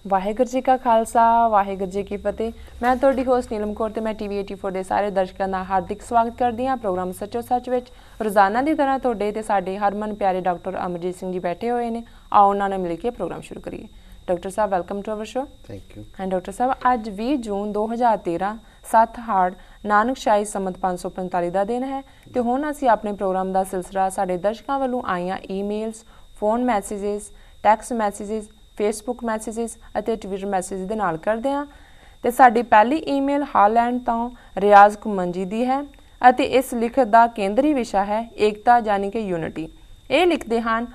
ਵਾਹਿਗੁਰੂ ਜੀ ਕਾ ਖਾਲਸਾ ਵਾਹਿਗੁਰੂ ਜੀ ਕੀ ਫਤਿਹ। ਮੈਂ ਤੁਹਾਡੀ ਹੋਸਟ ਨੀਲਮ ਕੌਰ ਤੇ ਮੈਂ ਟੀਵੀ 84 ਦੇ ਸਾਰੇ ਦਰਸ਼ਕਾਂ ਦਾ ਹਾਰਦਿਕ ਸਵਾਗਤ ਕਰਦੀ ਹਾਂ। ਪ੍ਰੋਗਰਾਮ ਸੱਚੋ ਸੱਚ ਵਿੱਚ ਰੋਜ਼ਾਨਾ ਦੀ ਤਰ੍ਹਾਂ ਤੁਹਾਡੇ ਤੇ ਸਾਡੇ ਹਰਮਨ ਪਿਆਰੇ ਡਾਕਟਰ ਅਮਰਜੀਤ ਸਿੰਘ ਜੀ ਬੈਠੇ ਹੋਏ ਨੇ। ਆਓ ਉਹਨਾਂ ਨਾਲ ਮਿਲ ਕੇ ਪ੍ਰੋਗਰਾਮ ਸ਼ੁਰੂ ਕਰੀਏ। ਡਾਕਟਰ ਸਾਹਿਬ welcome to our show. Thank you. ਹਾਂ ਡਾਕਟਰ ਸਾਹਿਬ, ਅੱਜ 20 ਜੂਨ 2013 7 ਹਾੜ ਨਾਨਕ ਸ਼ਾਹੀ ਸੰਮਤ 545 ਦਾ ਦਿਨ ਹੈ ਤੇ ਹੁਣ ਅਸੀਂ ਆਪਣੇ ਪ੍ਰੋਗਰਾਮ ਦਾ ਸਿਲਸਿਲਾ ਸਾਡੇ ਦਰਸ਼ਕਾਂ ਵੱਲੋਂ ਆਈਆਂ emails, phone messages, text messages, Facebook messages ਅਤੇ ਟਵਿੱਟਰ ਮੈਸੇਜ ਦੇ ਨਾਲ ਕਰਦੇ ਹਾਂ। ਤੇ ਸਾਡੀ ਪਹਿਲੀ ਈਮੇਲ ਹਾਲੈਂਡ ਤੋਂ ਰਿਆਜ਼ ਘੁੰਮਣ ਜੀ ਦੀ ਹੈ ਅਤੇ ਇਸ ਲਿਖਤ ਦਾ ਕੇਂਦਰੀ ਵਿਸ਼ਾ ਹੈ ਏਕਤਾ ਯਾਨੀ ਕਿ ਯੂਨਿਟੀ। ਇਹ ਲਿਖਦੇ ਹਨ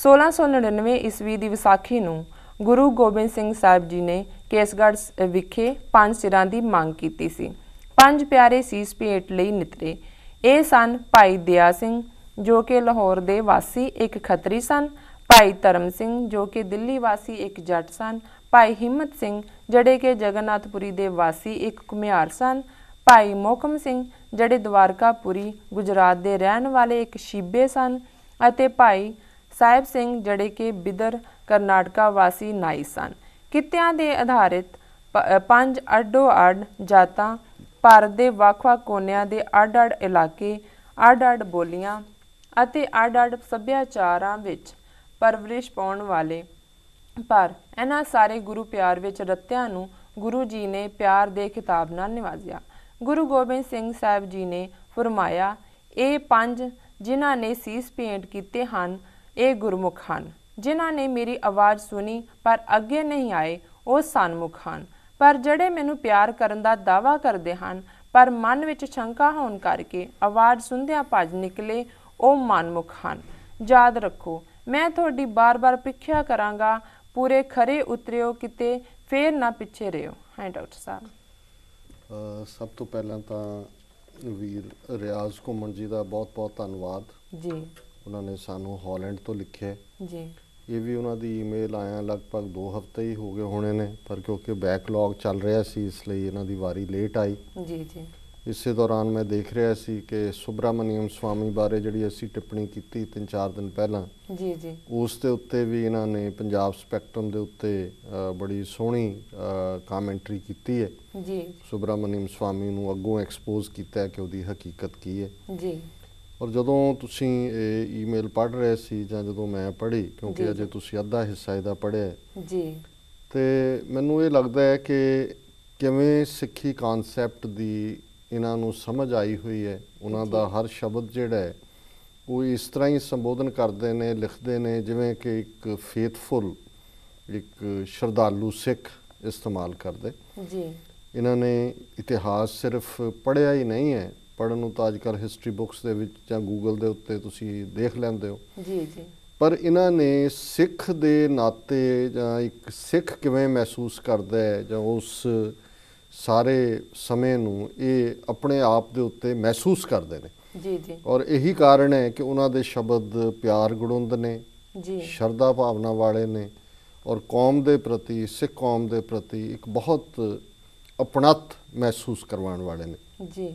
1699 ਈਸਵੀ ਦੀ ਵਿਸਾਖੀ ਨੂੰ ਗੁਰੂ ਗੋਬਿੰਦ ਸਿੰਘ ਸਾਹਿਬ ਜੀ ਨੇ ਕੇਸਗੜ੍ਹ ਵਿਖੇ 5 ਸਿਰਾਂ ਦੀ ਮੰਗ ਕੀਤੀ ਸੀ। 5 ਪਿਆਰੇ ਸੀਸ ਭੇਟ ਲਈ ਨਿਤਰੇ। ਇਹ ਸਨ ਭਾਈ ਦਇਆ ਸਿੰਘ ਜੋ ਕਿ ਲਾਹੌਰ ਦੇ ਵਾਸੀ ਇੱਕ ਖੱਤਰੀ ਸਨ, ਭਾਈ ਧਰਮ ਸਿੰਘ ਜੋ ਕਿ ਦਿੱਲੀ ਵਾਸੀ ਇੱਕ ਜੱਟ ਸਨ, ਭਾਈ ਹਿੰਮਤ ਸਿੰਘ ਜਿਹੜੇ ਕਿ ਜਗਨਨਾਥਪੁਰੀ ਦੇ ਵਾਸੀ ਇੱਕ ਘੁਮਿਆਰ ਸਨ, ਭਾਈ ਮੋਹਕਮ ਸਿੰਘ ਜਿਹੜੇ ਦਵਾਰਕਾਪੁਰੀ ਗੁਜਰਾਤ ਦੇ ਰਹਿਣ ਵਾਲੇ ਇੱਕ ਸ਼ੀਬੇ ਸਨ ਅਤੇ ਭਾਈ ਸਾਹਿਬ ਸਿੰਘ ਜਿਹੜੇ ਕਿ ਬਿਦਰ ਕਰਨਾਟਕਾ ਵਾਸੀ ਨਾਈ ਸਨ। ਕਿੱਤਿਆਂ ਦੇ ਆਧਾਰਿਤ 5 ਅੱਡੋ-ਅੱਡ ਜਾਤਾਂ ਭਾਰਤ ਦੇ ਵੱਖ-ਵੱਖ ਕੋਨਿਆਂ ਦੇ ਅੱਡ-ਅੱਡ ਇਲਾਕੇ, ਅੱਡ-ਅੱਡ ਬੋਲੀਆਂ ਅਤੇ ਅੱਡ-ਅੱਡ ਸੱਭਿਆਚਾਰਾਂ ਵਿੱਚ ਪਰਵਰਿਸ਼ ਪਾਉਣ ਵਾਲੇ, ਪਰ ਇਹਨਾਂ ਸਾਰੇ ਗੁਰੂ ਪਿਆਰ ਵਿੱਚ ਰੱਤਿਆਂ ਨੂੰ ਗੁਰੂ ਜੀ ਨੇ ਪਿਆਰ ਦੇ ਖਿਤਾਬ ਨਾਲ ਨਿਵਾਜਿਆ। ਗੁਰੂ ਗੋਬਿੰਦ ਸਿੰਘ ਸਾਹਿਬ ਜੀ ਨੇ ਫਰਮਾਇਆ, ਇਹ 5 ਜਿਨ੍ਹਾਂ ਨੇ ਸੀਸ ਭੇਂਟ ਕੀਤੇ ਹਨ ਇਹ ਗੁਰਮੁਖ ਹਨ। ਜਿਨ੍ਹਾਂ ਨੇ ਮੇਰੀ ਆਵਾਜ਼ ਸੁਣੀ ਪਰ ਅੱਗੇ ਨਹੀਂ ਆਏ ਉਹ ਸਨਮੁਖ ਹਨ। ਪਰ ਜਿਹੜੇ ਮੈਨੂੰ ਪਿਆਰ ਕਰਨ ਦਾ ਦਾਅਵਾ ਕਰਦੇ ਹਨ ਪਰ ਮਨ ਵਿੱਚ ਸ਼ੰਕਾ ਹੋਣ ਕਰਕੇ ਆਵਾਜ਼ ਸੁਣਦਿਆਂ ਭੱਜ ਨਿਕਲੇ ਉਹ ਮਨਮੁਖ ਹਨ। ਯਾਦ ਰੱਖੋ, ਮੈਂ ਤੁਹਾਡੀ ਬਾਰ-ਬਾਰ ਪ੍ਰੀਖਿਆ ਕਰਾਂਗਾ, ਪੂਰੇ ਖਰੇ ਉਤਰਿਓ, ਕਿਤੇ ਫੇਰ ਨਾ ਪਿੱਛੇ ਰਿਓ। ਹਾਂ ਡਾਕਟਰ ਸਾਹਿਬ। ਸਭ ਤੋਂ ਪਹਿਲਾਂ ਤਾਂ ਵੀਰ ਰਿਆਜ਼ ਘੁੰਮਣ ਜੀ ਦਾ ਬਹੁਤ-ਬਹੁਤ ਧੰਨਵਾਦ ਜੀ। ਉਹਨਾਂ ਨੇ ਸਾਨੂੰ ਹਾਲੈਂਡ ਤੋਂ ਲਿਖਿਆ ਜੀ। ਇਹ ਵੀ ਉਹਨਾਂ ਦੀ ਈਮੇਲ ਆਇਆ ਲਗਭਗ 2 ਹਫ਼ਤੇ ਹੀ ਹੋ ਗਏ ਹੋਣੇ ਨੇ, ਪਰ ਕਿਉਂਕਿ ਬੈਕਲੌਗ ਚੱਲ ਰਿਹਾ ਸੀ ਇਸ ਲਈ ਇਹਨਾਂ ਦੀ ਵਾਰੀ ਲੇਟ ਆਈ। ਜੀ ਜੀ। ਇਸੇ ਦੌਰਾਨ ਮੈਂ ਦੇਖ ਰਿਹਾ ਸੀ ਕਿ ਸੁਬਰਾਮਨੀਅਮ ਸਵਾਮੀ ਬਾਰੇ ਜਿਹੜੀ ਅਸੀਂ ਟਿੱਪਣੀ ਕੀਤੀ 3-4 ਦਿਨ ਪਹਿਲਾਂ, ਜੀ ਜੀ, ਉਸ ਦੇ ਉੱਤੇ ਵੀ ਇਹਨਾਂ ਨੇ ਪੰਜਾਬ ਸਪੈਕਟਰਮ ਦੇ ਉੱਤੇ ਬੜੀ ਸੋਹਣੀ ਕਾਮੈਂਟਰੀ ਕੀਤੀ ਹੈ। ਜੀ। ਸੁਬਰਾਮਨੀਅਮ ਸਵਾਮੀ ਨੂੰ ਅੱਗੋਂ ਐਕਸਪੋਜ਼ ਕੀਤਾ ਹੈ ਕਿ ਉਹਦੀ ਹਕੀਕਤ ਕੀ ਹੈ। ਜੀ। ਔਰ ਜਦੋਂ ਤੁਸੀਂ ਇਹ ਈਮੇਲ ਪੜ੍ਹ ਰਹੇ ਸੀ ਜਾਂ ਜਦੋਂ ਮੈਂ ਪੜ੍ਹੀ, ਕਿਉਂਕਿ ਅਜੇ ਤੁਸੀਂ ਅੱਧਾ ਹਿੱਸਾ ਇਹਦਾ ਪੜ੍ਹਿਆ ਜੀ, ਤੇ ਮੈਨੂੰ ਇਹ ਲੱਗਦਾ ਹੈ ਕਿ ਕਿਵੇਂ ਸਿੱਖੀ ਕਾਨਸੈਪਟ ਦੀ ਇਹਨਾਂ ਨੂੰ ਸਮਝ ਆਈ ਹੋਈ ਹੈ। ਉਹਨਾਂ ਦਾ ਹਰ ਸ਼ਬਦ ਜਿਹੜਾ ਹੈ ਉਹ ਇਸ ਤਰ੍ਹਾਂ ਹੀ ਸੰਬੋਧਨ ਕਰਦੇ ਨੇ, ਲਿਖਦੇ ਨੇ ਜਿਵੇਂ ਕਿ ਇੱਕ ਫੇਥਫੁਲ, ਇੱਕ ਸ਼ਰਧਾਲੂ ਸਿੱਖ ਇਸਤੇਮਾਲ ਕਰਦੇ। ਜੀ। ਇਹਨਾਂ ਨੇ ਇਤਿਹਾਸ ਸਿਰਫ ਪੜ੍ਹਿਆ ਹੀ ਨਹੀਂ ਹੈ, ਪੜ੍ਹਨ ਨੂੰ ਤਾਂ ਅੱਜ ਕੱਲ੍ਹ ਹਿਸਟਰੀ ਬੁੱਕਸ ਦੇ ਵਿੱਚ ਜਾਂ ਗੂਗਲ ਦੇ ਉੱਤੇ ਤੁਸੀਂ ਦੇਖ ਲੈਂਦੇ ਹੋ। ਜੀ ਜੀ। ਪਰ ਇਹਨਾਂ ਨੇ ਸਿੱਖ ਦੇ ਨਾਤੇ ਜਾਂ ਇੱਕ ਸਿੱਖ ਕਿਵੇਂ ਮਹਿਸੂਸ ਕਰਦਾ ਹੈ ਜਾਂ ਉਸ ਸਾਰੇ ਸਮੇਂ ਨੂੰ ਇਹ ਆਪਣੇ ਆਪ ਦੇ ਉੱਤੇ ਮਹਿਸੂਸ ਕਰਦੇ ਨੇ। ਜੀ ਜੀ। ਔਰ ਇਹੀ ਕਾਰਨ ਹੈ ਕਿ ਉਹਨਾਂ ਦੇ ਸ਼ਬਦ ਪਿਆਰ ਗੁੜੁੰਦ ਨੇ, ਜੀ, ਸ਼ਰਧਾ ਭਾਵਨਾ ਵਾਲੇ ਨੇ ਔਰ ਕੌਮ ਦੇ ਪ੍ਰਤੀ, ਸਿੱਖ ਕੌਮ ਦੇ ਪ੍ਰਤੀ ਇੱਕ ਬਹੁਤ ਅਪਣੱਤ ਮਹਿਸੂਸ ਕਰਵਾਉਣ ਵਾਲੇ ਨੇ। ਜੀ।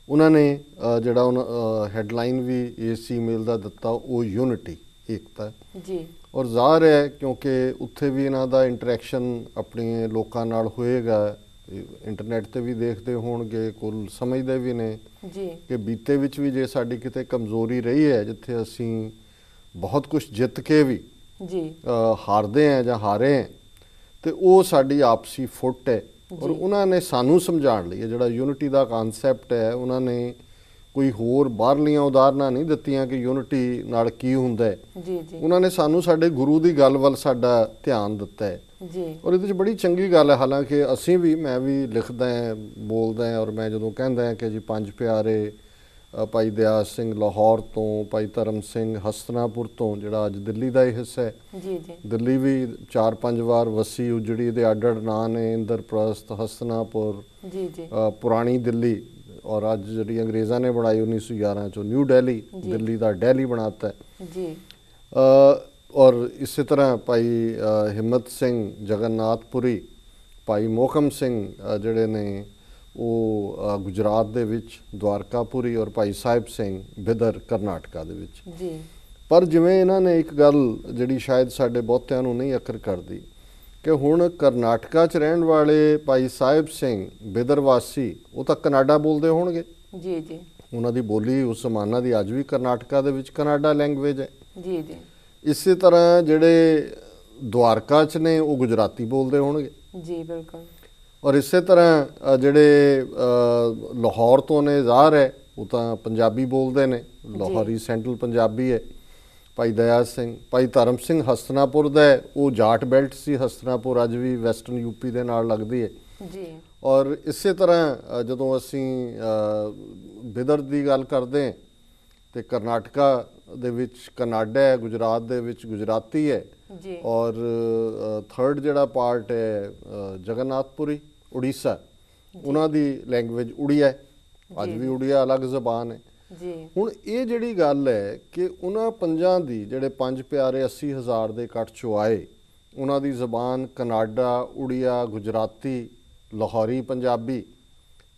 ਉਹਨਾਂ ਨੇ ਜਿਹੜਾ ਹੈਡਲਾਈਨ ਵੀ ਇਸ ਈਮੇਲ ਦਾ ਦਿੱਤਾ ਉਹ ਯੂਨਿਟੀ, ਏਕਤਾ। ਜੀ। ਔਰ ਜ਼ਾਹਰ ਹੈ ਕਿਉਂਕਿ ਉੱਥੇ ਵੀ ਇਹਨਾਂ ਦਾ ਇੰਟਰੈਕਸ਼ਨ ਆਪਣੇ ਲੋਕਾਂ ਨਾਲ ਹੋਏਗਾ, ਇੰਟਰਨੈਟ 'ਤੇ ਵੀ ਦੇਖਦੇ ਹੋਣਗੇ, ਕੁੱਲ ਸਮਝਦੇ ਵੀ ਨੇ ਜੀ ਕਿ ਬੀਤੇ ਵਿੱਚ ਵੀ ਜੇ ਸਾਡੀ ਕਿਤੇ ਕਮਜ਼ੋਰੀ ਰਹੀ ਹੈ ਜਿੱਥੇ ਅਸੀਂ ਬਹੁਤ ਕੁਝ ਜਿੱਤ ਕੇ ਵੀ ਜੀ ਹਾਰਦੇ ਹਾਂ ਜਾਂ ਹਾਰੇ ਹਾਂ, ਤੇ ਉਹ ਸਾਡੀ ਆਪਸੀ ਫੁੱਟ ਹੈ। ਔਰ ਉਹਨਾਂ ਨੇ ਸਾਨੂੰ ਸਮਝਾਉਣ ਲਈ ਜਿਹੜਾ ਯੂਨਿਟੀ ਦਾ ਕਾਨਸੈਪਟ ਹੈ, ਉਹਨਾਂ ਨੇ ਕੋਈ ਹੋਰ ਬਾਹਰਲੀਆਂ ਉਦਾਹਰਨਾਂ ਨਹੀਂ ਦਿੱਤੀਆਂ ਕਿ ਯੂਨਿਟੀ ਨਾਲ ਕੀ ਹੁੰਦਾ ਹੈ। ਜੀ ਜੀ। ਉਹਨਾਂ ਨੇ ਸਾਨੂੰ ਸਾਡੇ ਗੁਰੂ ਦੀ ਗੱਲ ਵੱਲ ਸਾਡਾ ਧਿਆਨ ਦਿੱਤਾ ਹੈ। ਜੀ। ਔਰ ਇਹਦੇ 'ਚ ਬੜੀ ਚੰਗੀ ਗੱਲ ਹੈ। ਹਾਲਾਂਕਿ ਅਸੀਂ ਵੀ, ਮੈਂ ਵੀ ਲਿਖਦਾ ਹਾਂ, ਬੋਲਦਾ ਹਾਂ, ਔਰ ਮੈਂ ਜਦੋਂ ਕਹਿੰਦਾ ਹਾਂ ਕਿ ਜੀ 5 ਪਿਆਰੇ ਭਾਈ ਦਇਆ ਸਿੰਘ ਲਾਹੌਰ ਤੋਂ, ਭਾਈ ਧਰਮ ਸਿੰਘ ਹਸਤਨਾਪੁਰ ਤੋਂ ਜਿਹੜਾ ਅੱਜ ਦਿੱਲੀ ਦਾ ਹੀ ਹਿੱਸਾ ਹੈ। ਜੀ ਜੀ। ਦਿੱਲੀ ਵੀ 4-5 ਵਾਰ ਵਸੀ ਉਜੜੀ ਦੇ ਅੱਡ-ਅੱਡ ਨਾਂ ਨੇ, ਇੰਦਰਪ੍ਰਸਥ, ਹਸਤਨਾਪੁਰ, ਜੀ ਜੀ, ਪੁਰਾਣੀ ਦਿੱਲੀ, ਔਰ ਅੱਜ ਜਿਹੜੀ ਅੰਗਰੇਜ਼ਾਂ ਨੇ ਬਣਾਈ 1911 'ਚੋਂ ਨਿਊ ਦਿੱਲੀ, ਦਿੱਲੀ ਦਾ ਦਿੱਲੀ ਬਣਾਤਾ ਜੀ। ਔਰ ਇਸੇ ਤਰ੍ਹਾਂ ਭਾਈ ਹਿੰਮਤ ਸਿੰਘ ਜਗਨਨਾਥਪੁਰੀ, ਭਾਈ ਮੋਹਕਮ ਸਿੰਘ ਜਿਹੜੇ ਨੇ ਉਹ ਗੁਜਰਾਤ ਦੇ ਵਿੱਚ ਦਵਾਰਕਾਪੁਰੀ, ਔਰ ਭਾਈ ਸਾਹਿਬ ਸਿੰਘ ਬਿਦਰ ਕਰਨਾਟਕਾ ਦੇ ਵਿੱਚ ਜੀ। ਪਰ ਜਿਵੇਂ ਇਹਨਾਂ ਨੇ ਇੱਕ ਗੱਲ ਜਿਹੜੀ ਸ਼ਾਇਦ ਸਾਡੇ ਬਹੁਤਿਆਂ ਨੂੰ ਨਹੀਂ ਅਕਰ ਕਰਦੀ ਕਿ ਹੁਣ ਕਰਨਾਟਕਾ 'ਚ ਰਹਿਣ ਵਾਲੇ ਭਾਈ ਸਾਹਿਬ ਸਿੰਘ ਬਿਦਰਵਾਸੀ, ਉਹ ਤਾਂ ਕਨਾਡਾ ਬੋਲਦੇ ਹੋਣਗੇ। ਜੀ ਜੀ ਉਹਨਾਂ ਦੀ ਬੋਲੀ ਉਸ ਜ਼ਮਾਨਾ ਦੀ ਅੱਜ ਵੀ ਕਰਨਾਟਕਾ ਦੇ ਵਿੱਚ ਕਨਾਡਾ ਲੈਂਗੁਏਜ ਹੈ। ਜੀ ਜੀ ਇਸੇ ਤਰ੍ਹਾਂ ਜਿਹੜੇ ਦੁਆਰਕਾ 'ਚ ਨੇ ਉਹ ਗੁਜਰਾਤੀ ਬੋਲਦੇ ਹੋਣਗੇ। ਜੀ ਬਿਲਕੁਲ। ਔਰ ਇਸੇ ਤਰ੍ਹਾਂ ਜਿਹੜੇ ਲਾਹੌਰ ਤੋਂ ਨੇ ਜ਼ਾਹਰ ਹੈ, ਉਹ ਤਾਂ ਪੰਜਾਬੀ ਬੋਲਦੇ ਨੇ, ਲਾਹੌਰੀ ਸੈਂਟਰਲ ਪੰਜਾਬੀ ਹੈ। ਭਾਈ ਦਇਆ ਸਿੰਘ, ਭਾਈ ਧਰਮ ਸਿੰਘ ਹਸਤਨਾਪੁਰ ਦਾ ਹੈ, ਉਹ ਜਾਟ ਬੈਲਟ ਸੀ। ਹਸਤਨਾਪੁਰ ਅੱਜ ਵੀ ਵੈਸਟਰਨ ਯੂਪੀ ਦੇ ਨਾਲ ਲੱਗਦੀ ਹੈ। ਜੀ। ਔਰ ਇਸੇ ਤਰ੍ਹਾਂ ਜਦੋਂ ਅਸੀਂ ਬਿਦਰ ਦੀ ਗੱਲ ਕਰਦੇ ਹਾਂ ਤੇ ਕਰਨਾਟਕਾ ਦੇ ਵਿੱਚ ਕਨਾਡਾ ਹੈ, ਗੁਜਰਾਤ ਦੇ ਵਿੱਚ ਗੁਜਰਾਤੀ ਹੈ। ਜੀ। ਔਰ ਥਰਡ ਜਿਹੜਾ ਪਾਰਟ ਹੈ ਜਗਨਨਾਥਪੁਰੀ ਉੜੀਸਾ, ਉਹਨਾਂ ਦੀ ਲੈਂਗੁਏਜ ਉੜੀਆ ਹੈ। ਅੱਜ ਵੀ ਉੜੀਆ ਅਲੱਗ ਜ਼ਬਾਨ ਹੈ। ਜੀ। ਹੁਣ ਇਹ ਜਿਹੜੀ ਗੱਲ ਹੈ ਕਿ ਉਹਨਾਂ ਪੰਜਾਂ ਦੀ, ਜਿਹੜੇ ਪੰਜ ਪਿਆਰੇ 80,000 ਦੇ ਇਕੱਠ 'ਚੋਂ ਆਏ, ਉਹਨਾਂ ਦੀ ਜ਼ਬਾਨ ਕਨਾਡਾ, ਉੜੀਆ, ਗੁਜਰਾਤੀ, ਲਾਹੌਰੀ ਪੰਜਾਬੀ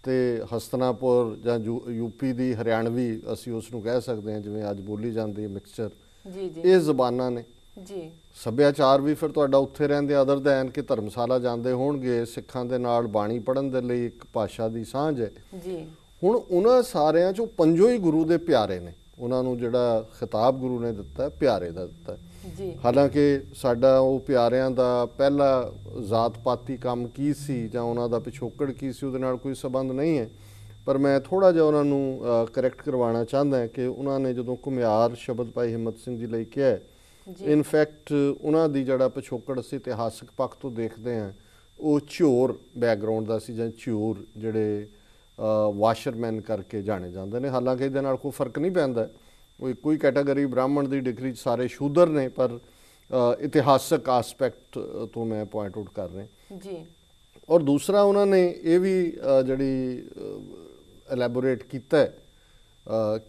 ਤੇ ਹਸਤਨਾਪੁਰ ਜਾਂ ਯੂਪੀ ਦੀ ਹਰਿਆਣਵੀ, ਅਸੀਂ ਉਸ ਨੂੰ ਕਹਿ ਸਕਦੇ ਹਾਂ ਜਿਵੇਂ ਅੱਜ ਬੋਲੀ ਜਾਂਦੀ ਹੈ, ਮਿਕਸਚਰ, ਜੀ ਜੀ ਇਹ ਜ਼ਬਾਨਾਂ ਨੇ। ਜੀ। ਸੱਭਿਆਚਾਰ ਵੀ ਫਿਰ ਤੁਹਾਡਾ ਉੱਥੇ ਰਹਿੰਦੇ, ਅਦਰ ਦੈਨ ਕਿ ਧਰਮਸ਼ਾਲਾ ਜਾਂਦੇ ਹੋਣਗੇ, ਸਿੱਖਾਂ ਦੇ ਨਾਲ ਬਾਣੀ ਪੜ੍ਹਨ ਦੇ ਲਈ ਇੱਕ ਭਾਸ਼ਾ ਦੀ ਸਾਂਝ ਹੈ। ਜੀ। ਹੁਣ ਉਹਨਾਂ ਸਾਰਿਆਂ 'ਚੋਂ ਪੰਜੋ ਹੀ ਗੁਰੂ ਦੇ ਪਿਆਰੇ ਨੇ। ਉਹਨਾਂ ਨੂੰ ਜਿਹੜਾ ਖਿਤਾਬ ਗੁਰੂ ਨੇ ਦਿੱਤਾ, ਪਿਆਰੇ ਦਾ ਦਿੱਤਾ। ਜੀ। ਹਾਲਾਂਕਿ ਸਾਡਾ ਉਹ ਪਿਆਰਿਆਂ ਦਾ ਪਹਿਲਾ ਜ਼ਾਤ ਪਾਤੀ ਕੰਮ ਕੀ ਸੀ ਜਾਂ ਉਹਨਾਂ ਦਾ ਪਿਛੋਕੜ ਕੀ ਸੀ, ਉਹਦੇ ਨਾਲ ਕੋਈ ਸੰਬੰਧ ਨਹੀਂ ਹੈ। ਪਰ ਮੈਂ ਥੋੜ੍ਹਾ ਜਿਹਾ ਉਹਨਾਂ ਨੂੰ ਕਰੈਕਟ ਕਰਵਾਉਣਾ ਚਾਹੁੰਦਾ ਕਿ ਉਹਨਾਂ ਨੇ ਜਦੋਂ ਘੁਮਿਆਰ ਸ਼ਬਦ ਭਾਈ ਹਿੰਮਤ ਸਿੰਘ ਜੀ ਲਈ ਕਿਹਾ, ਇਨਫੈਕਟ ਉਹਨਾਂ ਦੀ ਜਿਹੜਾ ਪਿਛੋਕੜ ਅਸੀਂ ਇਤਿਹਾਸਕ ਪੱਖ ਤੋਂ ਦੇਖਦੇ ਹਾਂ, ਉਹ ਝਿਓਰ ਬੈਕਗਰਾਊਂਡ ਦਾ ਸੀ, ਜਾਂ ਝਿਓਰ ਜਿਹੜੇ ਵਾਸ਼ਰਮੈਨ ਕਰਕੇ ਜਾਣੇ ਜਾਂਦੇ ਨੇ। ਹਾਲਾਂਕਿ ਇਹਦੇ ਨਾਲ ਕੋਈ ਫਰਕ ਨਹੀਂ ਪੈਂਦਾ, ਉਹ ਇੱਕੋ ਹੀ ਕੈਟਾਗਰੀ, ਬ੍ਰਾਹਮਣ ਦੀ ਡਿਗਰੀ 'ਚ ਸਾਰੇ ਸ਼ੂਦਰ ਨੇ, ਪਰ ਇਤਿਹਾਸਕ ਆਸਪੈਕਟ ਤੋਂ ਮੈਂ ਪੁਆਇੰਟ ਆਊਟ ਕਰ ਰਿਹਾ ਜੀ। ਔਰ ਦੂਸਰਾ ਉਹਨਾਂ ਨੇ ਇਹ ਵੀ ਜਿਹੜੀ ਐਲੈਬੋਰੇਟ ਕੀਤਾ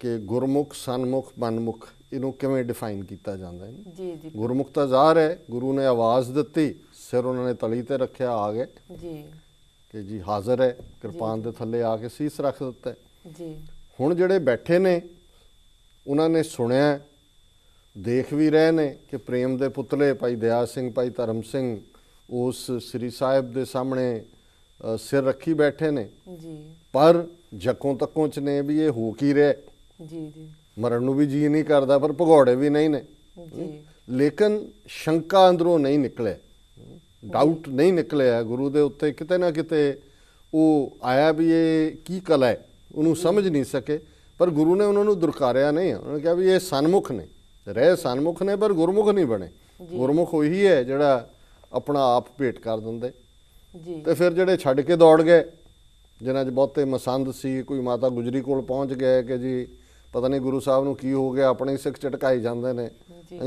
ਕਿ ਗੁਰਮੁਖ, ਸਨਮੁਖ, ਮਨਮੁਖ, ਇਹਨੂੰ ਕਿਵੇਂ ਡਿਫਾਈਨ ਕੀਤਾ ਜਾਂਦਾ ਹੈ। ਜੀ ਜੀ। ਗੁਰਮੁਖ ਤਾਂ ਜ਼ਾਹਰ ਹੈ, ਗੁਰੂ ਨੇ ਆਵਾਜ਼ ਦਿੱਤੀ, ਸਿਰ ਉਹਨਾਂ ਨੇ ਤਲੀ ਤੇ ਰੱਖਿਆ, ਆ ਗਏ ਜੀ ਕਿ ਜੀ ਹਾਜ਼ਰ ਹੈ, ਕਿਰਪਾਨ ਦੇ ਥੱਲੇ ਆ ਕੇ ਸੀਸ ਰੱਖ ਦਿੱਤਾ ਜੀ। ਹੁਣ ਜਿਹੜੇ ਬੈਠੇ ਨੇ ਉਹਨਾਂ ਨੇ ਸੁਣਿਆ, ਦੇਖ ਵੀ ਰਹੇ ਨੇ ਕਿ ਪ੍ਰੇਮ ਦੇ ਪੁਤਲੇ ਭਾਈ ਦਇਆ ਸਿੰਘ, ਭਾਈ ਧਰਮ ਸਿੰਘ ਉਸ ਸ੍ਰੀ ਸਾਹਿਬ ਦੇ ਸਾਹਮਣੇ ਸਿਰ ਰੱਖੀ ਬੈਠੇ ਨੇ। ਜੀ। ਪਰ ਜੱਕੋਂ ਤੱਕੋਂ 'ਚ ਨੇ ਵੀ ਇਹ ਹੋ ਕੀ ਰਿਹਾ। ਜੀ ਜੀ। ਮਰਨ ਨੂੰ ਵੀ ਜੀ ਨਹੀਂ ਕਰਦਾ, ਪਰ ਭਗੌੜੇ ਵੀ ਨਹੀਂ ਨੇ। ਜੀ। ਲੇਕਿਨ ਸ਼ੰਕਾ ਅੰਦਰੋਂ ਨਹੀਂ ਨਿਕਲੇ, ਡਾਊਟ ਨਹੀਂ ਨਿਕਲਿਆ ਗੁਰੂ ਦੇ ਉੱਤੇ। ਕਿਤੇ ਨਾ ਕਿਤੇ ਉਹ ਆਇਆ ਵੀ ਇਹ ਕੀ ਕਲਾ ਹੈ, ਉਹਨੂੰ ਸਮਝ ਨਹੀਂ ਸਕੇ, ਪਰ ਗੁਰੂ ਨੇ ਉਹਨਾਂ ਨੂੰ ਦੁਰਕਾਰਿਆ ਨਹੀਂ। ਉਹਨਾਂ ਨੇ ਕਿਹਾ ਵੀ ਇਹ ਸਨਮੁਖ ਨੇ, ਰਹੇ ਸਨਮੁਖ ਨੇ, ਪਰ ਗੁਰਮੁਖ ਨਹੀਂ ਬਣੇ। ਗੁਰਮੁਖ ਉਹੀ ਹੈ ਜਿਹੜਾ ਆਪਣਾ ਆਪ ਭੇਟ ਕਰ ਦਿੰਦੇ। ਜੀ। ਤੇ ਫਿਰ ਜਿਹੜੇ ਛੱਡ ਕੇ ਦੌੜ ਗਏ, ਜਿਨ੍ਹਾਂ 'ਚ ਬਹੁਤੇ ਮਸੰਦ ਸੀ, ਕੋਈ ਮਾਤਾ ਗੁਜਰੀ ਕੋਲ ਪਹੁੰਚ ਗਏ ਕਿ ਜੀ ਪਤਾ ਨਹੀਂ ਗੁਰੂ ਸਾਹਿਬ ਨੂੰ ਕੀ ਹੋ ਗਿਆ, ਆਪਣੇ ਸਿੱਖ ਝਟਕਾਈ ਜਾਂਦੇ ਨੇ,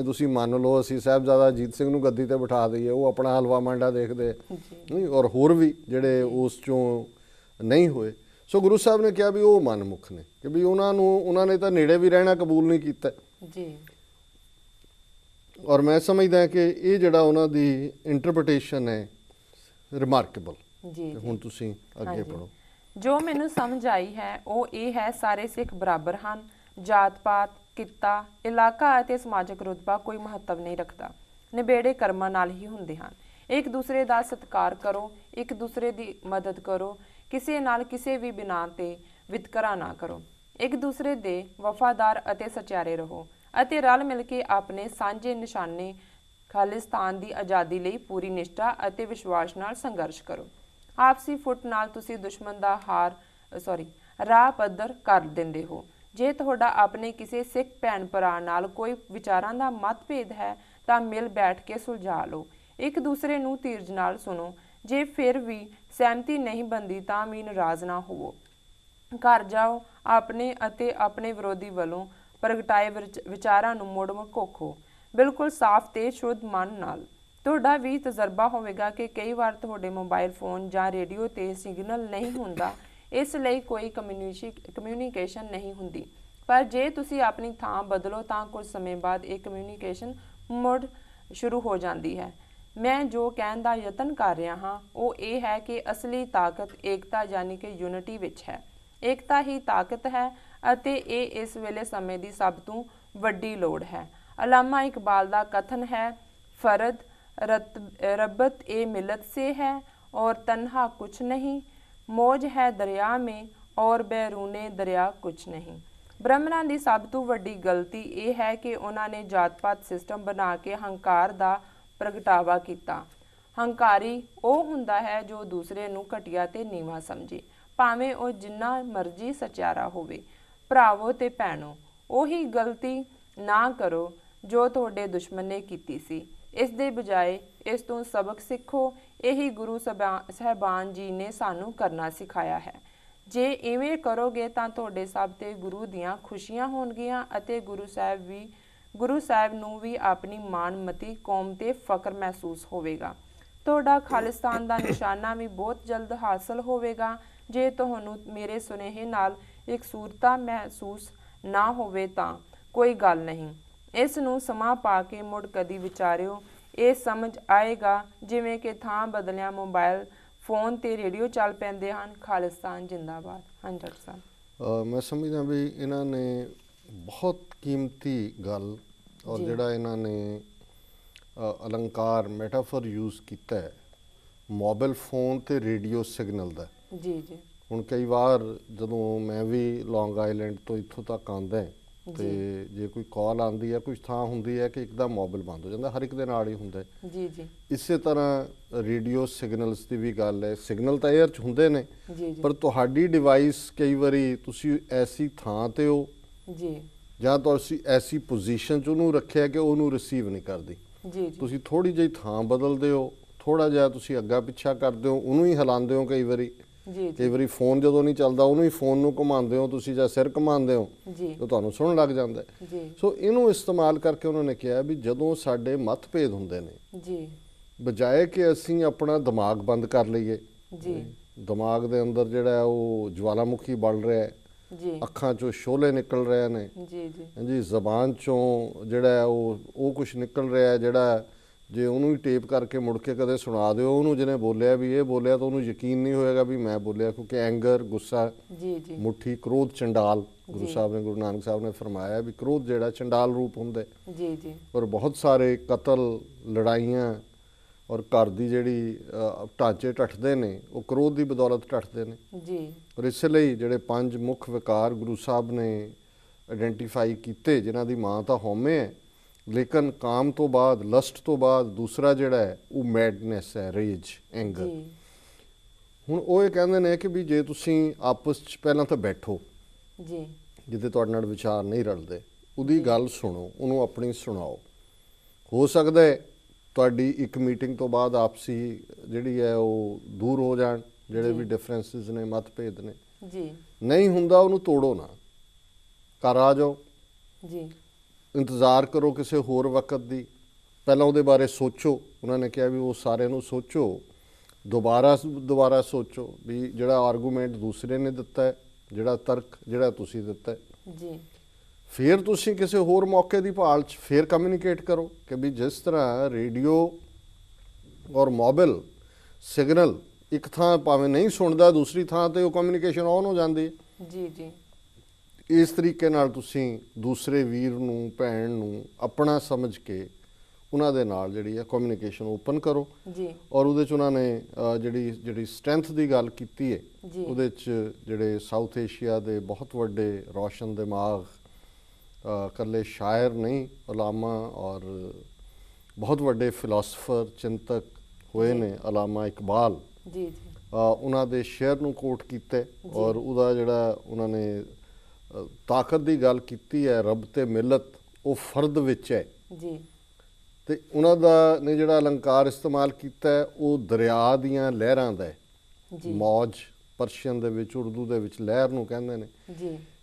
ਤੁਸੀਂ ਮੰਨ ਲਓ ਅਸੀਂ ਸਾਹਿਬਜ਼ਾਦਾ ਅਜੀਤ ਸਿੰਘ ਨੂੰ ਗੱਦੀ ਤੇ ਬਿਠਾ ਦਈਏ, ਉਹ ਆਪਣਾ ਹਲਵਾ ਮਾਂਡਾ ਦੇਖਦੇ ਨਹੀਂ। ਔਰ ਹੋਰ ਵੀ ਜਿਹੜੇ ਉਸ 'ਚੋਂ ਨਹੀਂ ਹੋਏ। ਸੋ ਗੁਰੂ ਸਾਹਿਬ ਨੇ ਕਿਹਾ ਵੀ ਉਹ ਮਨਮੁਖ ਨੇ, ਕਿ ਵੀ ਉਹਨਾਂ ਨੇ ਤਾਂ ਨੇੜੇ ਵੀ ਰਹਿਣਾ ਕਬੂਲ ਨਹੀਂ ਕੀਤਾ। ਜੀ। ਔਰ ਮੈਂ ਸਮਝਦਾ ਕਿ ਇਹ ਜਿਹੜਾ ਉਹਨਾਂ ਦੀ ਇੰਟਰਪ੍ਰੀਟੇਸ਼ਨ ਹੈ ਰਿਮਾਰਕੇਬਲ। ਜੀ। ਹੁਣ ਤੁਸੀਂ ਅੱਗੇ ਪੜੋ। ਜੋ ਮੈਨੂੰ ਸਮਝ ਆਈ ਹੈ ਉਹ ਇਹ ਹੈ, ਸਾਰੇ ਸਿੱਖ ਬਰਾਬਰ ਹਨ। ਜਾਤ ਪਾਤ, ਕਿੱਤਾ, ਇਲਾਕਾ ਅਤੇ ਸਮਾਜਿਕ ਰੁਤਬਾ ਕੋਈ ਮਹੱਤਵ ਨਹੀਂ ਰੱਖਦਾ। ਨਿਬੇੜੇ ਕਰਮਾਂ ਨਾਲ ਹੀ ਹੁੰਦੇ ਹਨ। ਇੱਕ ਦੂਸਰੇ ਦਾ ਸਤਿਕਾਰ ਕਰੋ, ਇੱਕ ਦੂਸਰੇ ਦੀ ਮਦਦ ਕਰੋ, ਕਿਸੇ ਨਾਲ ਕਿਸੇ ਵੀ ਬਿਨਾਂ ਤੇ ਵਿਤਕਰਾ ਨਾ ਕਰੋ। ਇੱਕ ਦੂਸਰੇ ਦੇ ਵਫਾਦਾਰ ਅਤੇ ਸਚਿਆਰੇ ਰਹੋ ਅਤੇ ਰਲ ਮਿਲ ਕੇ ਆਪਣੇ ਸਾਂਝੇ ਨਿਸ਼ਾਨੇ ਖਾਲਿਸਤਾਨ ਦੀ ਆਜ਼ਾਦੀ ਲਈ ਪੂਰੀ ਨਿਸ਼ਠਾ ਅਤੇ ਵਿਸ਼ਵਾਸ ਨਾਲ ਸੰਘਰਸ਼ ਕਰੋ। ਆਪਸੀ ਫੁੱਟ ਨਾਲ ਤੁਸੀਂ ਦੁਸ਼ਮਣ ਦਾ ਰਾਹ ਪੱਧਰ ਕਰ ਦਿੰਦੇ ਹੋ। ਜੇ ਤੁਹਾਡਾ ਆਪਣੇ ਕਿਸੇ ਸਿੱਖ ਭੈਣ ਭਰਾ ਨਾਲ ਕੋਈ ਵਿਚਾਰਾਂ ਦਾ ਮਤਭੇਦ ਹੈ ਤਾਂ ਮਿਲ ਬੈਠ ਕੇ ਸੁਲਝਾ ਲਓ। ਇੱਕ ਦੂਸਰੇ ਨੂੰ ਧੀਰਜ ਨਾਲ ਸੁਣੋ। ਜੇ ਫਿਰ ਵੀ ਸਹਿਮਤੀ ਨਹੀਂ ਬਣਦੀ ਤਾਂ ਵੀ ਨਾਰਾਜ਼ ਨਾ ਹੋਵੋ। ਘਰ ਜਾਓ, ਆਪਣੇ ਅਤੇ ਆਪਣੇ ਵਿਰੋਧੀ ਵੱਲੋਂ ਪ੍ਰਗਟਾਏ ਵਿਚਾਰਾਂ ਨੂੰ ਮੁੜ ਘੋਖੋ, ਬਿਲਕੁਲ ਸਾਫ਼ ਤੇ ਸ਼ੁੱਧ ਮਨ ਨਾਲ। ਤੁਹਾਡਾ ਵੀ ਤਜਰਬਾ ਹੋਵੇਗਾ ਕਿ ਕਈ ਵਾਰ ਤੁਹਾਡੇ ਮੋਬਾਈਲ ਫੋਨ ਜਾਂ ਰੇਡੀਓ ਤੇ ਸਿਗਨਲ ਨਹੀਂ ਹੁੰਦਾ, ਇਸ ਲਈ ਕੋਈ ਕਮਿਊਨੀਕੇਸ਼ਨ ਨਹੀਂ ਹੁੰਦੀ। ਪਰ ਜੇ ਤੁਸੀਂ ਆਪਣੀ ਥਾਂ ਬਦਲੋ ਤਾਂ ਕੁਝ ਸਮੇਂ ਬਾਅਦ ਇਹ ਕਮਿਊਨੀਕੇਸ਼ਨ ਮੁੜ ਸ਼ੁਰੂ ਹੋ ਜਾਂਦੀ ਹੈ। ਮੈਂ ਜੋ ਕਹਿਣ ਦਾ ਯਤਨ ਕਰ ਰਿਹਾ ਹਾਂ ਉਹ ਇਹ ਹੈ ਕਿ ਅਸਲੀ ਤਾਕਤ ਏਕਤਾ ਯਾਨੀ ਕਿ ਯੂਨਿਟੀ ਵਿੱਚ ਹੈ। ਏਕਤਾ ਹੀ ਤਾਕਤ ਹੈ ਅਤੇ ਇਹ ਇਸ ਵੇਲੇ ਸਮੇਂ ਦੀ ਸਭ ਤੋਂ ਵੱਡੀ ਲੋੜ ਹੈ। ਅਲਾਮਾ ਇਕਬਾਲ ਦਾ ਕਥਨ ਹੈ, ਫਰਦ रब्बत ए मिलत से है और तन्हा कुछ नहीं, मौज है दरिया में और बैरूने दरिया कुछ नहीं। ਬ੍ਰਾਹਮਣਾਂ ਦੀ ਸਭ ਤੋਂ ਵੱਡੀ ਗਲਤੀ ਇਹ ਹੈ ਕਿ ਉਹਨਾਂ ਨੇ ਜਾਤ-ਪਾਤ ਸਿਸਟਮ ਬਣਾ ਕੇ ਹੰਕਾਰ ਦਾ ਪ੍ਰਗਟਾਵਾ ਕੀਤਾ। ਹੰਕਾਰੀ ਉਹ ਹੁੰਦਾ ਹੈ ਜੋ ਦੂਸਰੇ ਨੂੰ ਘਟੀਆ ਤੇ ਨੀਵਾਂ ਸਮਝੇ, ਭਾਵੇਂ ਉਹ ਜਿੰਨਾ ਮਰਜ਼ੀ ਸਚਿਆਰਾ ਹੋਵੇ। ਭਰਾਵੋ ਤੇ ਭੈਣੋ, ਉਹੀ ਗਲਤੀ ਨਾ ਕਰੋ ਜੋ ਤੁਹਾਡੇ ਦੁਸ਼ਮਣ ਨੇ ਕੀਤੀ ਸੀ। ਇਸ ਦੇ ਬਜਾਏ ਇਸ ਤੋਂ ਸਬਕ ਸਿੱਖੋ। ਇਹੀ ਗੁਰੂ ਸਾਹਿਬਾਨ ਜੀ ਨੇ ਸਾਨੂੰ ਕਰਨਾ ਸਿਖਾਇਆ ਹੈ। ਜੇ ਇਵੇਂ ਕਰੋਗੇ ਤਾਂ ਤੁਹਾਡੇ ਸਭ ਤੇ ਗੁਰੂ ਦੀਆਂ ਖੁਸ਼ੀਆਂ ਹੋਣਗੀਆਂ ਅਤੇ ਗੁਰੂ ਸਾਹਿਬ ਨੂੰ ਵੀ ਆਪਣੀ ਮਾਣਮਤੀ ਕੌਮ ਤੇ ਫਖਰ ਮਹਿਸੂਸ ਹੋਵੇਗਾ। ਤੁਹਾਡਾ ਖਾਲਿਸਤਾਨ ਦਾ ਨਿਸ਼ਾਨਾ ਵੀ ਬਹੁਤ ਜਲਦ ਹਾਸਲ ਹੋਵੇਗਾ। ਜੇ ਤੁਹਾਨੂੰ ਮੇਰੇ ਸੁਨੇਹੇ ਨਾਲ ਇਕਸੁਰਤਾ ਮਹਿਸੂਸ ਨਾ ਹੋਵੇ ਤਾਂ ਕੋਈ ਗੱਲ ਨਹੀਂ, ਇਸ ਨੂੰ ਸਮਾਂ ਪਾ ਕੇ ਮੁੜ ਕਦੀ ਵਿਚਾਰਿਓ। ਇਹ ਸਮਝ ਆਏਗਾ ਜਿਵੇਂ ਕਿ ਥਾਂ ਬਦਲਿਆਂ ਮੋਬਾਈਲ ਫੋਨ ਤੇ ਰੇਡੀਓ ਚੱਲ ਪੈਂਦੇ ਹਨ। ਖਾਲਿਸਤਾਨ ਜਿੰਦਾਬਾਦ। ਹਾਂਜੀ ਡਾਕਟਰ ਸਾਹਿਬ, ਮੈਂ ਸਮਝਦਾ ਵੀ ਇਹਨਾਂ ਨੇ ਬਹੁਤ ਕੀਮਤੀ ਗੱਲ ਔਰ ਜਿਹੜਾ ਇਹਨਾਂ ਨੇ ਅਲੰਕਾਰ ਮੈਟਾਫਰ ਯੂਜ਼ ਕੀਤਾ ਹੈ ਮੋਬਾਈਲ ਫੋਨ ਤੇ ਰੇਡੀਓ ਸਿਗਨਲ ਦਾ। ਜੀ ਜੀ। ਹੁਣ ਕਈ ਵਾਰ ਜਦੋਂ ਮੈਂ ਵੀ ਲੌਂਗ ਆਈਲੈਂਡ ਤੋਂ ਇੱਥੋਂ ਤੱਕ ਆਉਂਦਾ ਤੇ ਜੇ ਕੋਈ ਕਾਲ ਆਉਂਦੀ ਹੈ, ਕੁਝ ਥਾਂ ਹੁੰਦੀ ਹੈ ਕਿ ਇੱਕਦਮ ਮੋਬਾਈਲ ਬੰਦ ਹੋ ਜਾਂਦਾ, ਹਰ ਇੱਕ ਦੇ ਨਾਲ ਹੀ ਹੁੰਦਾ। ਜੀ ਜੀ। ਇਸੇ ਤਰ੍ਹਾਂ ਰੇਡੀਓ ਸਿਗਨਲਸ ਦੀ ਵੀ ਗੱਲ ਹੈ। ਸਿਗਨਲ ਤਾਂ 에ਅਰ 'ਚ ਹੁੰਦੇ ਨੇ, ਪਰ ਤੁਹਾਡੀ ਡਿਵਾਈਸ ਕਈ ਵਾਰੀ ਤੁਸੀਂ ਐਸੀ ਥਾਂ ਤੇ ਹੋ ਜੀ ਜਾਂ ਤੁਸੀਂ ਐਸੀ ਪੋਜੀਸ਼ਨ 'ਚ ਉਹਨੂੰ ਰੱਖਿਆ ਕਿ ਉਹਨੂੰ ਰਿਸੀਵ ਨਹੀਂ ਕਰਦੀ। ਜੀ। ਤੁਸੀਂ ਥੋੜੀ ਜਿਹੀ ਥਾਂ ਬਦਲਦੇ ਹੋ, ਥੋੜਾ ਜਿਹਾ ਤੁਸੀਂ ਅੱਗਾ ਪਿੱਛਾ ਕਰਦੇ ਹੋ, ਉਹਨੂੰ ਹੀ ਹਿਲਾਉਂਦੇ ਹੋ ਕਈ ਵਾਰੀ। ਕਈ ਵਾਰੀ ਫੋਨ ਜਦੋਂ ਨਹੀਂ ਚੱਲਦਾ ਉਹਨੂੰ ਹੀ ਫੋਨ ਨੂੰ ਘੁਮਾਉਂਦੇ ਹੋ ਤੁਸੀਂ, ਜਾਂ ਸਿਰ ਘੁਮਾਉਂਦੇ ਹੋ ਤਾਂ ਤੁਹਾਨੂੰ ਸੁਣਨ ਲੱਗ ਜਾਂਦਾ। ਸੋ ਇਹਨੂੰ ਇਸਤੇਮਾਲ ਕਰਕੇ ਉਹਨਾਂ ਨੇ ਕਿਹਾ ਵੀ ਜਦੋਂ ਸਾਡੇ ਮਤਭੇਦ ਹੁੰਦੇ ਨੇ, ਬਜਾਏ ਕਿ ਅਸੀਂ ਆਪਣਾ ਦਿਮਾਗ ਬੰਦ ਕਰ ਲਈਏ, ਦਿਮਾਗ ਦੇ ਅੰਦਰ ਜਿਹੜਾ ਉਹ ਜਵਾਲਾਮੁਖੀ ਬਲ ਰਿਹਾ, ਅੱਖਾਂ ਚੋਂ ਸ਼ੋਲੇ ਨਿਕਲ ਰਹੇ ਨੇ, ਜੀ ਜ਼ਬਾਨ ਚੋਂ ਜਿਹੜਾ ਉਹ ਕੁਝ ਨਿਕਲ ਰਿਹਾ ਜਿਹੜਾ ਜੇ ਉਹਨੂੰ ਹੀ ਟੇਪ ਕਰਕੇ ਮੁੜ ਕੇ ਕਦੇ ਸੁਣਾ ਦਿਓ ਉਹਨੂੰ, ਜਿਹਨੇ ਬੋਲਿਆ ਵੀ ਇਹ ਬੋਲਿਆ ਤਾਂ ਉਹਨੂੰ ਯਕੀਨ ਨਹੀਂ ਹੋਏਗਾ ਵੀ ਮੈਂ ਬੋਲਿਆ, ਕਿਉਂਕਿ ਐਂਗਰ, ਗੁੱਸਾ, ਮੁੱਠੀ, ਕ੍ਰੋਧ ਚੰਡਾਲ। ਗੁਰੂ ਸਾਹਿਬ ਨੇ, ਗੁਰੂ ਨਾਨਕ ਸਾਹਿਬ ਨੇ ਫਰਮਾਇਆ ਵੀ ਕ੍ਰੋਧ ਜਿਹੜਾ ਚੰਡਾਲ ਰੂਪ ਹੁੰਦਾ। ਔਰ ਬਹੁਤ ਸਾਰੇ ਕਤਲ, ਲੜਾਈਆਂ ਔਰ ਘਰ ਦੀ ਜਿਹੜੀ ਢਾਂਚੇ ਢੱਠਦੇ ਨੇ ਉਹ ਕ੍ਰੋਧ ਦੀ ਬਦੌਲਤ ਢੱਠਦੇ ਨੇ। ਔਰ ਇਸ ਲਈ ਜਿਹੜੇ 5 ਮੁੱਖ ਵਿਕਾਰ ਗੁਰੂ ਸਾਹਿਬ ਨੇ ਆਇਡੈਂਟੀਫਾਈ ਕੀਤੇ, ਜਿਨ੍ਹਾਂ ਦੀ ਮਾਂ ਤਾਂ ਹਉਮੈ ਹੈ, ਲੇਕਿਨ ਕਾਮ ਤੋਂ ਬਾਅਦ, ਲਸਟ ਤੋਂ ਬਾਅਦ ਦੂਸਰਾ ਜਿਹੜਾ ਹੈ ਉਹ ਮੈਡਨੈਸ ਹੈ, ਰੇਜ, ਐਂਗਰ। ਹੁਣ ਉਹ ਇਹ ਕਹਿੰਦੇ ਨੇ ਕਿ ਵੀ ਜੇ ਤੁਸੀਂ ਆਪਸ 'ਚ ਪਹਿਲਾਂ ਤਾਂ ਬੈਠੋ, ਜਿੱਥੇ ਤੁਹਾਡੇ ਨਾਲ ਵਿਚਾਰ ਨਹੀਂ ਰਲਦੇ, ਉਹਦੀ ਗੱਲ ਸੁਣੋ, ਉਹਨੂੰ ਆਪਣੀ ਸੁਣਾਓ। ਹੋ ਸਕਦਾ ਹੈ ਤੁਹਾਡੀ ਇੱਕ ਮੀਟਿੰਗ ਤੋਂ ਬਾਅਦ ਆਪਸੀ ਜਿਹੜੀ ਹੈ ਉਹ ਦੂਰ ਹੋ ਜਾਣ, ਜਿਹੜੇ ਵੀ ਡਿਫਰੈਂਸਿਸ ਨੇ, ਮਤਭੇਦ ਨੇ। ਨਹੀਂ ਹੁੰਦਾ ਉਹਨੂੰ ਤੋੜੋ ਨਾ, ਘਰ ਆ ਜਾਓ, ਇੰਤਜ਼ਾਰ ਕਰੋ ਕਿਸੇ ਹੋਰ ਵਕਤ ਦੀ, ਪਹਿਲਾਂ ਉਹਦੇ ਬਾਰੇ ਸੋਚੋ। ਉਹਨਾਂ ਨੇ ਕਿਹਾ ਵੀ ਉਹ ਸਾਰਿਆਂ ਨੂੰ ਸੋਚੋ, ਦੁਬਾਰਾ ਸੋਚੋ ਵੀ ਜਿਹੜਾ ਆਰਗੂਮੈਂਟ ਦੂਸਰੇ ਨੇ ਦਿੱਤਾ ਹੈ, ਜਿਹੜਾ ਤਰਕ ਜਿਹੜਾ ਤੁਸੀਂ ਦਿੱਤਾ ਹੈ, ਫਿਰ ਤੁਸੀਂ ਕਿਸੇ ਹੋਰ ਮੌਕੇ ਦੀ ਭਾਲ 'ਚ ਫਿਰ ਕਮਿਊਨੀਕੇਟ ਕਰੋ। ਕਿ ਵੀ ਜਿਸ ਤਰ੍ਹਾਂ ਰੇਡੀਓ ਔਰ ਮੋਬਾਈਲ ਸਿਗਨਲ ਇੱਕ ਥਾਂ ਭਾਵੇਂ ਨਹੀਂ ਸੁਣਦਾ, ਦੂਸਰੀ ਥਾਂ ਤੇ ਉਹ ਕਮਿਊਨੀਕੇਸ਼ਨ ਔਨ ਹੋ ਜਾਂਦੀ ਹੈ। ਇਸ ਤਰੀਕੇ ਨਾਲ ਤੁਸੀਂ ਦੂਸਰੇ ਵੀਰ ਨੂੰ, ਭੈਣ ਨੂੰ ਆਪਣਾ ਸਮਝ ਕੇ ਉਹਨਾਂ ਦੇ ਨਾਲ ਜਿਹੜੀ ਹੈ ਕਮਿਊਨੀਕੇਸ਼ਨ ਓਪਨ ਕਰੋ। ਔਰ ਉਹਦੇ 'ਚ ਉਹਨਾਂ ਨੇ ਜਿਹੜੀ ਸਟਰੈਂਥ ਦੀ ਗੱਲ ਕੀਤੀ ਹੈ, ਉਹਦੇ 'ਚ ਜਿਹੜੇ ਸਾਊਥ ਏਸ਼ੀਆ ਦੇ ਬਹੁਤ ਵੱਡੇ ਰੋਸ਼ਨ ਦਿਮਾਗ, ਇਕੱਲੇ ਸ਼ਾਇਰ ਨਹੀਂ, ਉਲਾਮਾ ਔਰ ਬਹੁਤ ਵੱਡੇ ਫਿਲਾਸਫਰ, ਚਿੰਤਕ ਹੋਏ ਨੇ, ਅਲਾਮਾ ਇਕਬਾਲ, ਉਹਨਾਂ ਦੇ ਸ਼ੇਅਰ ਨੂੰ ਕੋਟ ਕੀਤਾ। ਔਰ ਉਹਦਾ ਜਿਹੜਾ ਉਹਨਾਂ ਨੇ ਤਾਕਤ ਦੀ ਗੱਲ ਕੀਤੀ ਹੈ, ਰੱਬ ਤੇ ਮਿਲਤ ਉਹ ਫਰਦ ਵਿੱਚ ਹੈ। ਤੇ ਉਹਨਾਂ ਦਾ ਨੇ ਜਿਹੜਾ ਅਲੰਕਾਰ ਇਸਤੇਮਾਲ ਕੀਤਾ ਹੈ ਉਹ ਦਰਿਆ ਦੀਆਂ ਲਹਿਰਾਂ ਦਾ ਹੈ। ਮੌਜ ਪਰਸ਼ੀਅਨ ਦੇ ਵਿੱਚ, ਉਰਦੂ ਦੇ ਵਿੱਚ ਲਹਿਰ ਨੂੰ ਕਹਿੰਦੇ ਨੇ।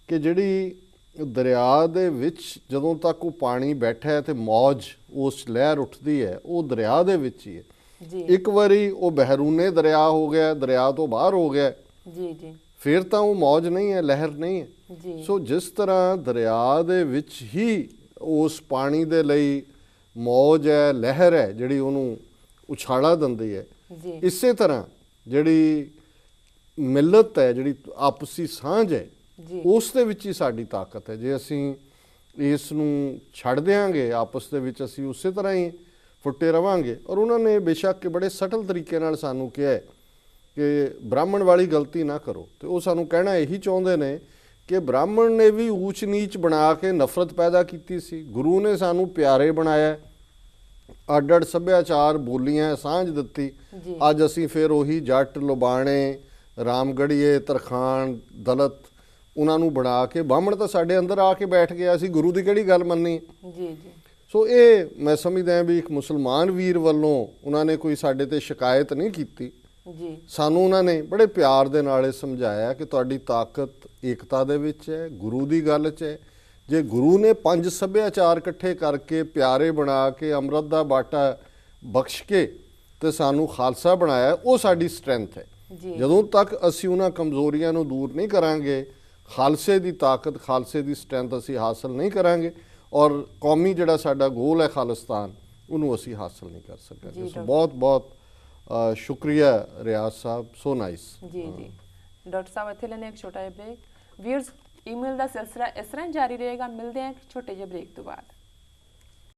ਕਿ ਜਿਹੜੀ ਦਰਿਆ ਦੇ ਵਿੱਚ ਜਦੋਂ ਤੱਕ ਉਹ ਪਾਣੀ ਬੈਠਾ ਹੈ ਤੇ ਮੌਜ ਉਸ ਲਹਿਰ ਉੱਠਦੀ ਹੈ, ਉਹ ਦਰਿਆ ਦੇ ਵਿੱਚ ਹੀ ਹੈ। ਇੱਕ ਵਾਰੀ ਉਹ ਬਹਿਰੂਨੇ ਦਰਿਆ ਹੋ ਗਿਆ, ਦਰਿਆ ਤੋਂ ਬਾਹਰ ਹੋ ਗਿਆ, ਫਿਰ ਤਾਂ ਉਹ ਮੌਜ ਨਹੀਂ ਹੈ, ਲਹਿਰ ਨਹੀਂ ਹੈ। ਸੋ ਜਿਸ ਤਰ੍ਹਾਂ ਦਰਿਆ ਦੇ ਵਿੱਚ ਹੀ ਉਸ ਪਾਣੀ ਦੇ ਲਈ ਮੌਜ ਹੈ, ਲਹਿਰ ਹੈ, ਜਿਹੜੀ ਉਹਨੂੰ ਉਛਾਲਾ ਦਿੰਦੀ ਹੈ, ਇਸੇ ਤਰ੍ਹਾਂ ਜਿਹੜੀ ਮਿਲਤ ਹੈ, ਜਿਹੜੀ ਆਪਸੀ ਸਾਂਝ ਹੈ, ਉਸ ਦੇ ਵਿੱਚ ਹੀ ਸਾਡੀ ਤਾਕਤ ਹੈ। ਜੇ ਅਸੀਂ ਇਸ ਨੂੰ ਛੱਡ ਦਿਆਂਗੇ, ਆਪਸ ਦੇ ਵਿੱਚ ਅਸੀਂ ਉਸੇ ਤਰ੍ਹਾਂ ਹੀ ਫੁੱਟੇ ਰਵਾਂਗੇ। ਔਰ ਉਹਨਾਂ ਨੇ ਬੇਸ਼ੱਕ ਕਿ ਬੜੇ ਸਟਲ ਤਰੀਕੇ ਨਾਲ ਸਾਨੂੰ ਕਿਹਾ ਹੈ ਕਿ ਬ੍ਰਾਹਮਣ ਵਾਲੀ ਗਲਤੀ ਨਾ ਕਰੋ, ਤੇ ਉਹ ਸਾਨੂੰ ਕਹਿਣਾ ਇਹੀ ਚਾਹੁੰਦੇ ਨੇ ਕਿ ਬ੍ਰਾਹਮਣ ਨੇ ਵੀ ਊਚ ਨੀਚ ਬਣਾ ਕੇ ਨਫ਼ਰਤ ਪੈਦਾ ਕੀਤੀ ਸੀ, ਗੁਰੂ ਨੇ ਸਾਨੂੰ ਪਿਆਰੇ ਬਣਾਇਆ, ਅੱਡ ਅੱਡ ਸੱਭਿਆਚਾਰ ਬੋਲੀਆਂ ਸਾਂਝ ਦਿੱਤੀ। ਜੀ ਅੱਜ ਅਸੀਂ ਫਿਰ ਉਹੀ ਜੱਟ ਲੁਬਾਣੇ ਰਾਮਗੜੀਏ ਤਰਖਾਣ ਦਲਤ ਉਹਨਾਂ ਨੂੰ ਬਣਾ ਕੇ ਬਾਹਮਣ ਤਾਂ ਸਾਡੇ ਅੰਦਰ ਆ ਕੇ ਬੈਠ ਗਿਆ, ਅਸੀਂ ਗੁਰੂ ਦੀ ਕਿਹੜੀ ਗੱਲ ਮੰਨੀ। ਜੀ ਜੀ ਸੋ ਇਹ ਮੈਂ ਸਮਝਦਾ ਹਾਂ ਵੀ ਇੱਕ ਮੁਸਲਮਾਨ ਵੀਰ ਵੱਲੋਂ ਉਹਨਾਂ ਨੇ ਕੋਈ ਸਾਡੇ ਤੇ ਸ਼ਿਕਾਇਤ ਨਹੀਂ ਕੀਤੀ, ਜੀ ਸਾਨੂੰ ਉਹਨਾਂ ਨੇ ਬੜੇ ਪਿਆਰ ਦੇ ਨਾਲ ਇਹ ਸਮਝਾਇਆ ਕਿ ਤੁਹਾਡੀ ਤਾਕਤ ਏਕਤਾ ਦੇ ਵਿੱਚ ਹੈ, ਗੁਰੂ ਦੀ ਗੱਲ 'ਚ ਹੈ। ਜੇ ਗੁਰੂ ਨੇ 5 ਸੱਭਿਆਚਾਰ ਇਕੱਠੇ ਕਰਕੇ ਪਿਆਰੇ ਬਣਾ ਕੇ ਅੰਮ੍ਰਿਤ ਦਾ ਬਾਟਾ ਬਖਸ਼ ਕੇ ਤੇ ਸਾਨੂੰ ਖਾਲਸਾ ਬਣਾਇਆ, ਉਹ ਸਾਡੀ ਸਟਰੈਂਥ ਹੈ। ਜੀ ਜਦੋਂ ਤੱਕ ਅਸੀਂ ਉਹਨਾਂ ਕਮਜ਼ੋਰੀਆਂ ਨੂੰ ਦੂਰ ਨਹੀਂ ਕਰਾਂਗੇ, ਖਾਲਸੇ ਦੀ ਤਾਕਤ ਖਾਲਸੇ ਦੀ ਸਟਰੈਂਥ ਅਸੀਂ ਹਾਸਲ ਨਹੀਂ ਕਰਾਂਗੇ, ਔਰ ਕੌਮੀ ਜਿਹੜਾ ਸਾਡਾ ਗੋਲ ਹੈ ਖਾਲਿਸਤਾਨ, ਉਹਨੂੰ ਅਸੀਂ ਹਾਸਲ ਨਹੀਂ ਕਰ ਸਕਾਂਗੇ। ਸੋ ਬਹੁਤ ਬਹੁਤ ਸ਼ੁਕਰੀਆ ਰਿਆਜ਼ ਸਾਹਿਬ, ਸੋ ਨਾਈਸ। ਜੀ ਜੀ ਡਾਕਟਰ ਸਾਹਿਬ, ਇੱਥੇ ਲੈਣੇ ਇੱਕ ਛੋਟਾ ਜਿਹਾ ਬ੍ਰੇਕ। ਵੀਅਰਸ, ਈਮੇਲ ਦਾ ਸਿਲਸਿਲਾ ਇਸ ਤਰ੍ਹਾਂ ਜਾਰੀ ਰਹੇਗਾ। ਮਿਲਦੇ ਹਾਂ ਇੱਕ ਛੋਟੇ ਜਿਹੇ ਬ੍ਰੇਕ ਤੋਂ ਬਾਅਦ।